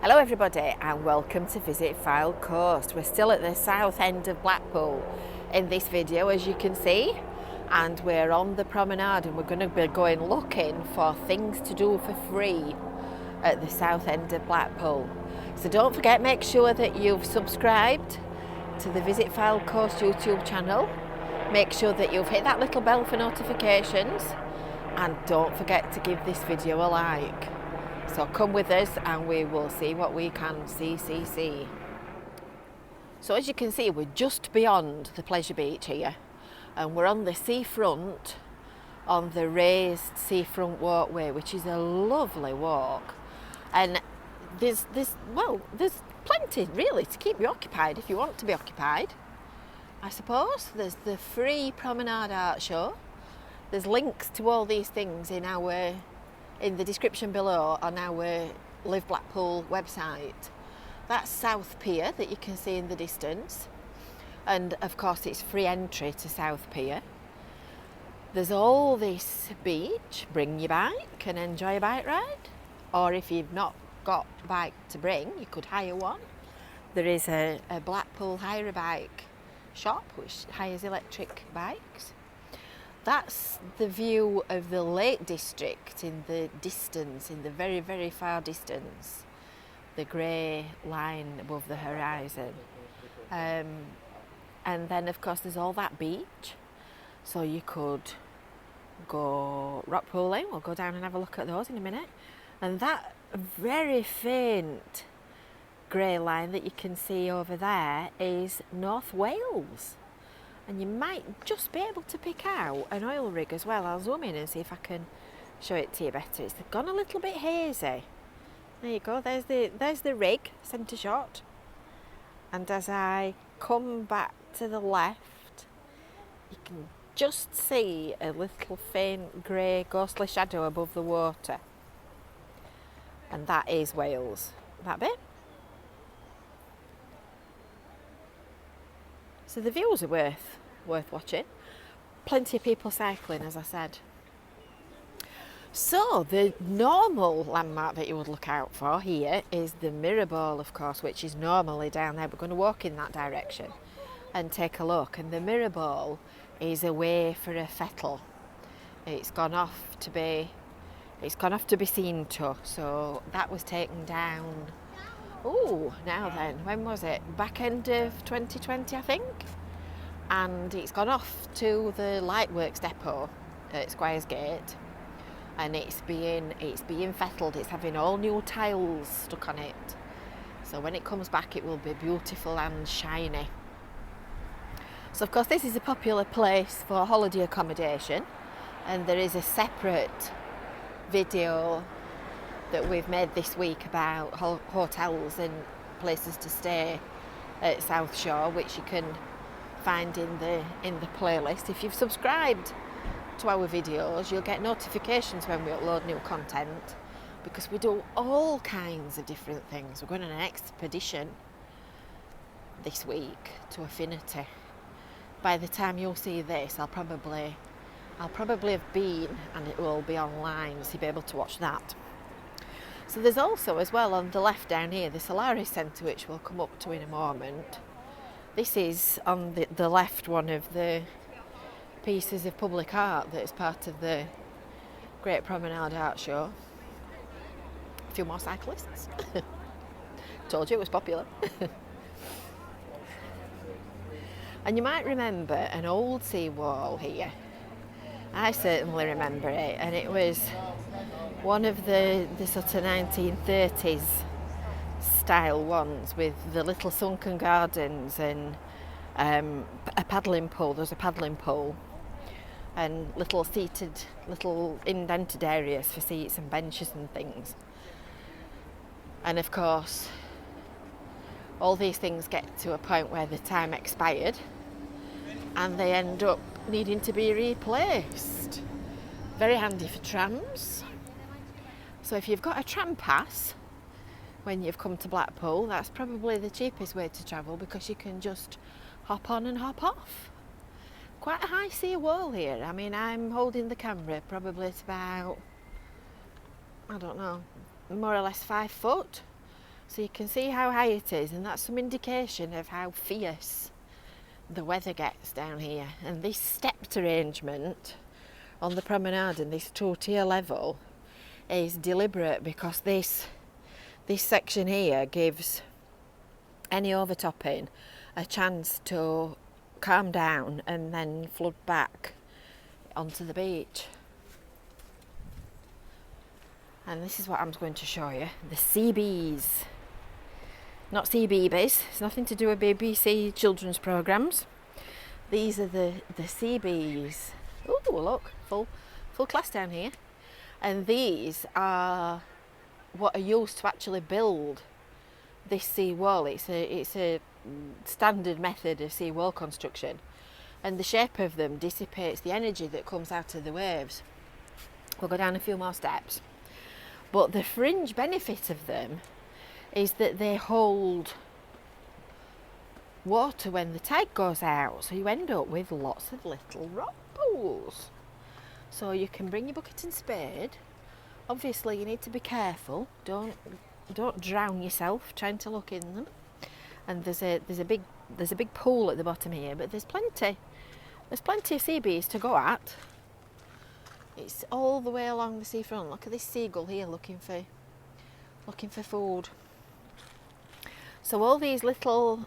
Hello everybody and welcome to Visit Fylde Coast. We're still at the south end of Blackpool in this video, as you can see, and we're on the promenade and we're going to be going looking for things to do for free at the south end of Blackpool. So don't forget, make sure that you've subscribed to the Visit Fylde Coast YouTube channel. Make sure that you've hit that little bell for notifications, and don't forget to give this video a like. So come with us and we will see what we can see. So as you can see, we're just beyond the pleasure beach here, and we're on the seafront, on the raised seafront walkway, which is a lovely walk. And there's plenty really to keep you occupied if you want to be occupied, I suppose. There's the free promenade art show. There's links to all these things in the description below on our Live Blackpool website. That's South Pier that you can see in the distance, and of course it's free entry to South Pier. There's all this beach. Bring your bike and enjoy a bike ride, or if you've not got a bike to bring, you could hire one. There is a Blackpool hire a bike shop which hires electric bikes. That's the view of the Lake District in the distance, in the very, very far distance, the grey line above the horizon. And then, of course, there's all that beach. So you could go rock pooling. We'll go down and have a look at those in a minute. And that very faint grey line that you can see over there is North Wales. And you might just be able to pick out an oil rig as well. I'll zoom in and see if I can show it to you better. It's gone a little bit hazy. There you go, there's the rig, centre shot. And as I come back to the left, you can just see a little faint grey ghostly shadow above the water. And that is Wales, that bit. So the views are worth watching. Plenty of people cycling, as I said. So the normal landmark that you would look out for here is the mirror ball, of course, which is normally down there. We're going to walk in that direction and take a look. And the mirror ball is a way for a fettle. It's gone off to be seen to. So that was taken down. Oh, now then, when was it? Back end of 2020, I think. And it's gone off to the Lightworks depot at Squires Gate, and it's being fettled. It's having all new tiles stuck on it. So when it comes back, it will be beautiful and shiny. So of course, this is a popular place for holiday accommodation, and there is a separate video that we've made this week about hotels and places to stay at South Shore, which you can find in the playlist. If you've subscribed to our videos, you'll get notifications when we upload new content, because we do all kinds of different things. We're going on an expedition this week to Affinity. By the time you'll see this, I'll probably have been, and it will be online, so you'll be able to watch that. So there's also, as well, on the left down here, the Solaris Centre, which we'll come up to in a moment. This is on the left, one of the pieces of public art that is part of the Great Promenade Art Show. A few more cyclists. Told you it was popular. And you might remember an old seawall here. I certainly remember it, and it was one of the sort of 1930s style ones with the little sunken gardens and a paddling pool. There's a paddling pool and little indented areas for seats and benches and things. And of course, all these things get to a point where the time expired and they end up needing to be replaced. Very handy for trams. So if you've got a tram pass when you've come to Blackpool, that's probably the cheapest way to travel, because you can just hop on and hop off. Quite a high sea wall here. I mean, I'm holding the camera, probably it's about, I don't know, more or less 5 foot. So you can see how high it is, and that's some indication of how fierce the weather gets down here. And this stepped arrangement on the promenade and this two-tier level is deliberate, because this section here gives any overtopping a chance to calm down and then flood back onto the beach. And this is what I'm going to show you, the sea bees. Not sea babies, it's nothing to do with BBC children's programmes. These are the sea bees. Oh look, full class down here. And these are what are used to actually build this sea wall. It's a standard method of sea wall construction, and the shape of them dissipates the energy that comes out of the waves. We'll go down a few more steps. But the fringe benefit of them is that they hold water when the tide goes out, so you end up with lots of little rock pools. So you can bring your bucket and spade. Obviously you need to be careful, don't drown yourself trying to look in them. And there's a big pool at the bottom here, but there's plenty of sea bees to go at. It's all the way along the seafront. Look at this seagull here looking for food. So all these little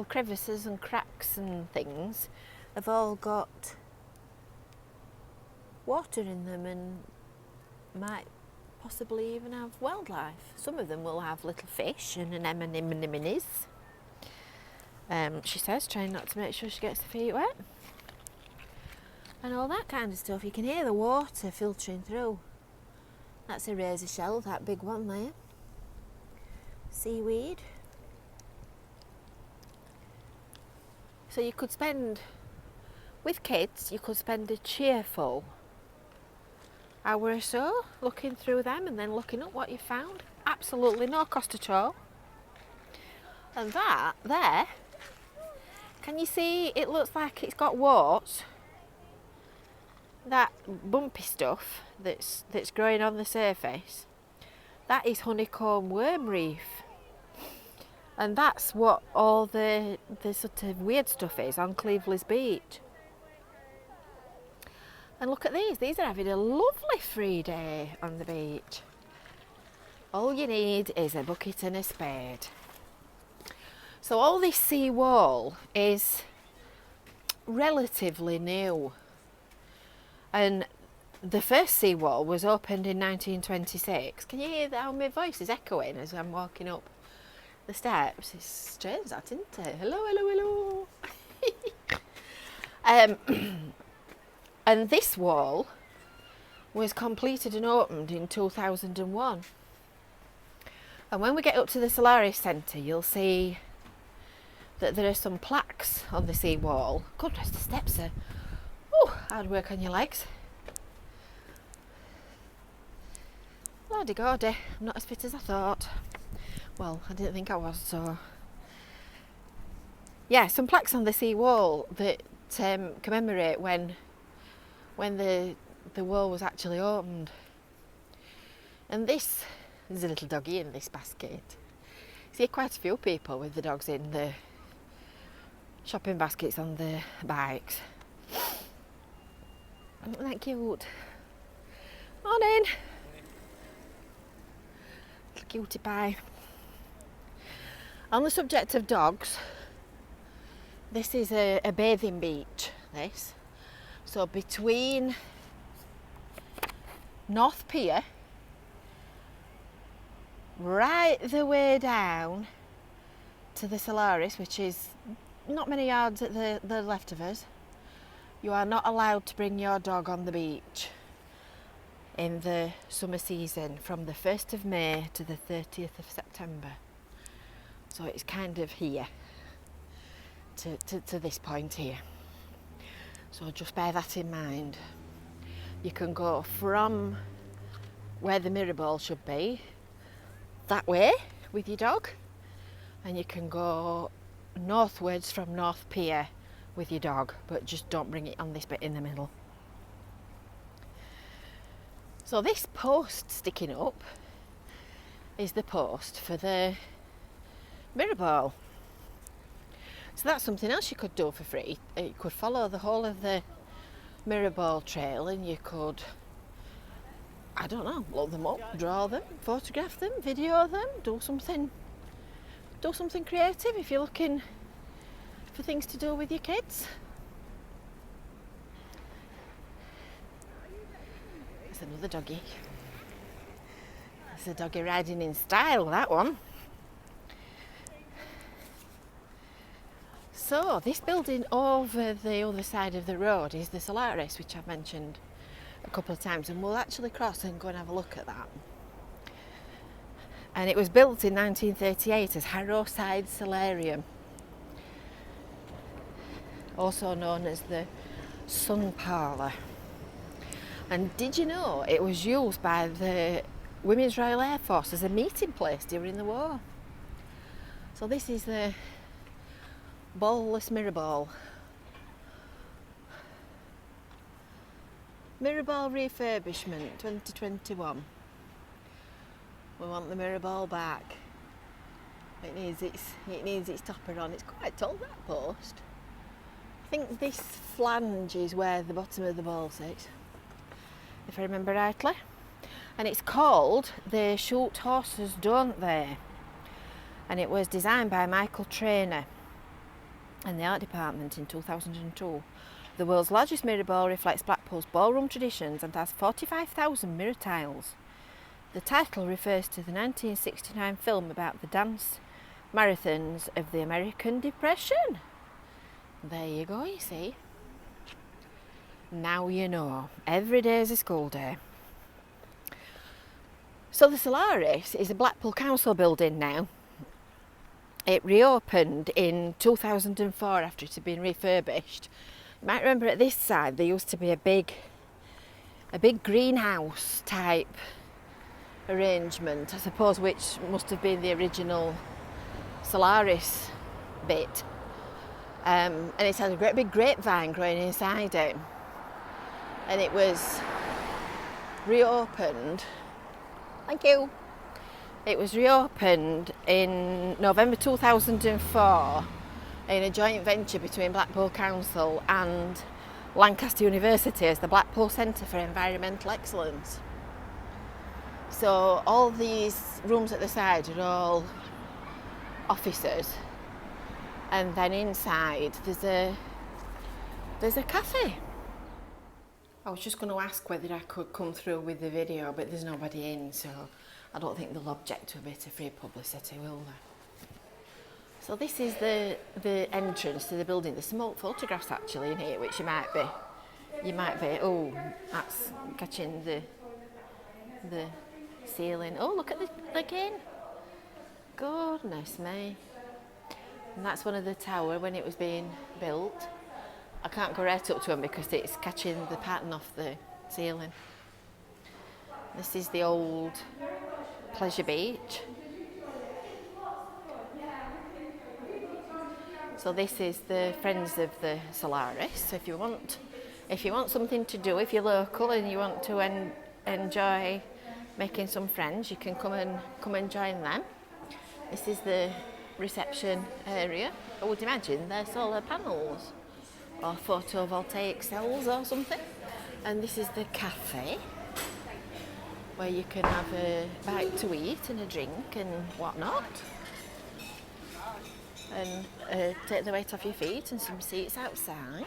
crevices and cracks and things have all got water in them and might possibly even have wildlife. Some of them will have little fish and anemones. She says, trying not to make sure she gets her feet wet. And all that kind of stuff. You can hear the water filtering through. That's a razor shell, that big one there. Seaweed. So you could spend, with kids, you could spend a cheerful hour or so looking through them and then looking up what you found. Absolutely no cost at all. And that there, can you see it looks like it's got warts? That bumpy stuff that's growing on the surface, that is honeycomb worm reef. And that's what all the sort of weird stuff is on Cleveley's beach. And look at these are having a lovely free day on the beach. All you need is a bucket and a spade. So all this sea wall is relatively new. And the first sea wall was opened in 1926. Can you hear how my voice is echoing as I'm walking up the steps? It's strange that, isn't it? Hello, hello, hello. And this wall was completed and opened in 2001. And when we get up to the Solaris Centre, you'll see that there are some plaques on the sea wall. Goodness, the steps are hard work on your legs. Lordy gordy, I'm not as fit as I thought. Well, I didn't think I was, so... Yeah, some plaques on the sea wall that commemorate when the wall was actually opened. And there's a little doggy in this basket. See quite a few people with the dogs in the shopping baskets on the bikes. Isn't that cute? Morning! Little cutie pie. On the subject of dogs, this is a bathing beach, this. So between North Pier, right the way down to the Solaris, which is not many yards at the left of us, you are not allowed to bring your dog on the beach in the summer season from the 1st of May to the 30th of September. So it's kind of here to this point here. So just bear that in mind. You can go from where the mirror ball should be, that way with your dog, and you can go northwards from North Pier with your dog, but just don't bring it on this bit in the middle. So this post sticking up is the post for the mirror ball. So that's something else you could do for free. You could follow the whole of the mirror ball trail, and you could, I don't know, look them up, draw them, photograph them, video them, do something creative if you're looking for things to do with your kids. There's another doggy. There's a doggy riding in style, that one. So this building over the other side of the road is the Solaris, which I've mentioned a couple of times, and we'll actually cross and go and have a look at that. And it was built in 1938 as Harrowside Solarium, also known as the Sun Parlour. And did you know it was used by the Women's Royal Air Force as a meeting place during the war? So this is the ballless mirror ball. Mirror ball refurbishment 2021. We want the mirror ball back. It needs its topper on. It's quite tall, that post. I think this flange is where the bottom of the ball sits, if I remember rightly. And it's called They Shoot Horses, Don't They? And it was designed by Michael Trainer and the art department in 2002. The world's largest mirror ball reflects Blackpool's ballroom traditions and has 45,000 mirror tiles. The title refers to the 1969 film about the dance marathons of the American Depression. There you go, you see. Now you know. Every day is a school day. So the Solaris is a Blackpool Council building now. It reopened in 2004 after it had been refurbished. You might remember at this side there used to be a big greenhouse type arrangement, I suppose, which must have been the original Solaris bit. And it had a great big grapevine growing inside it. And it was reopened. Thank you. It was reopened in November 2004 in a joint venture between Blackpool Council and Lancaster University as the Blackpool Centre for Environmental Excellence. So all these rooms at the side are all offices, and then inside there's a cafe. I was just going to ask whether I could come through with the video, but there's nobody in, so I don't think they'll object to a bit of free publicity, will they? So this is the entrance to the building. There's some old photographs actually in here, which you might be, oh, that's catching the ceiling. Oh, look at the again. Goodness me. And that's one of the tower when it was being built. I can't go right up to them because it's catching the pattern off the ceiling. This is the old pleasure beach. So this is the Friends of the Solaris. So if you want something to do, if you're local and you want to enjoy making some friends, you can come and join them. This is the reception area. I would imagine they're solar panels or photovoltaic cells or something. And this is the cafe, where you can have a bite to eat and a drink and whatnot, and take the weight off your feet, and some seats outside.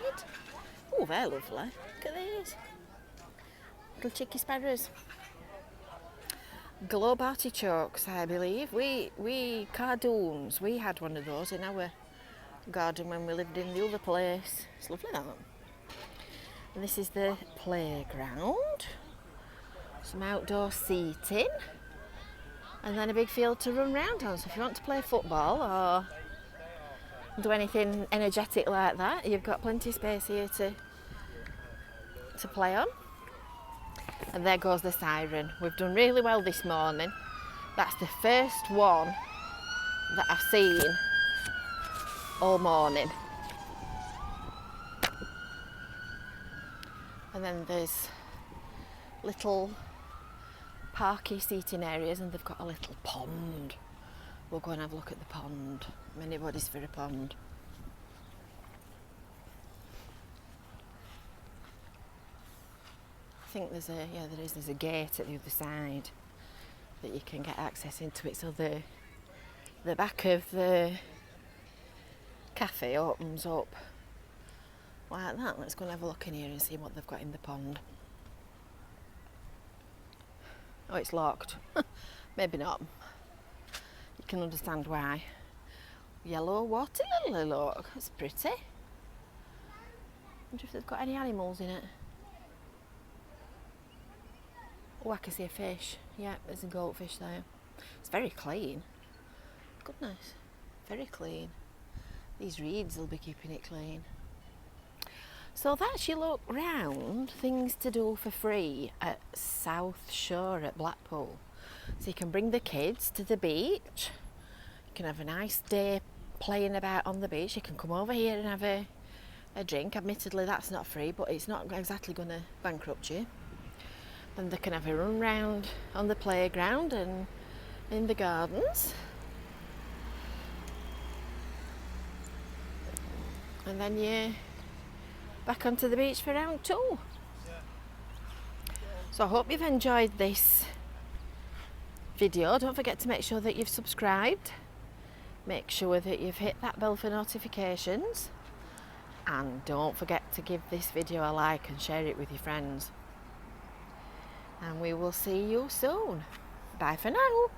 Oh, they're lovely. Look at these little cheeky sparrows. Globe artichokes, I believe. We cardoons, we had one of those in our garden when we lived in the other place. It's lovely, that one. And this is the playground. Some outdoor seating, and then a big field to run round on. So if you want to play football or do anything energetic like that, you've got plenty of space here to play on. And there goes the siren. We've done really well this morning. That's the first one that I've seen all morning. And then there's little parky seating areas, and they've got a little pond. We'll go and have a look at the pond. Many bodies for a pond. I think there's a gate at the other side that you can get access into it. So the back of the cafe opens up like that. Let's go and have a look in here and see what they've got in the pond. Oh, it's locked. Maybe not. You can understand why. Yellow water lily, look. That's pretty. Wonder if they've got any animals in it. Oh, I can see a fish. Yeah, there's a goldfish there. It's very clean. Goodness, very clean. These reeds will be keeping it clean. So that's your look round things to do for free at South Shore at Blackpool. So you can bring the kids to the beach. You can have a nice day playing about on the beach. You can come over here and have a drink. Admittedly, that's not free, but it's not exactly going to bankrupt you. Then they can have a run round on the playground and in the gardens. And then you're back onto the beach for round 2. So I hope you've enjoyed this video. Don't forget to make sure that you've subscribed. Make sure that you've hit that bell for notifications. And don't forget to give this video a like and share it with your friends. And we will see you soon. Bye for now.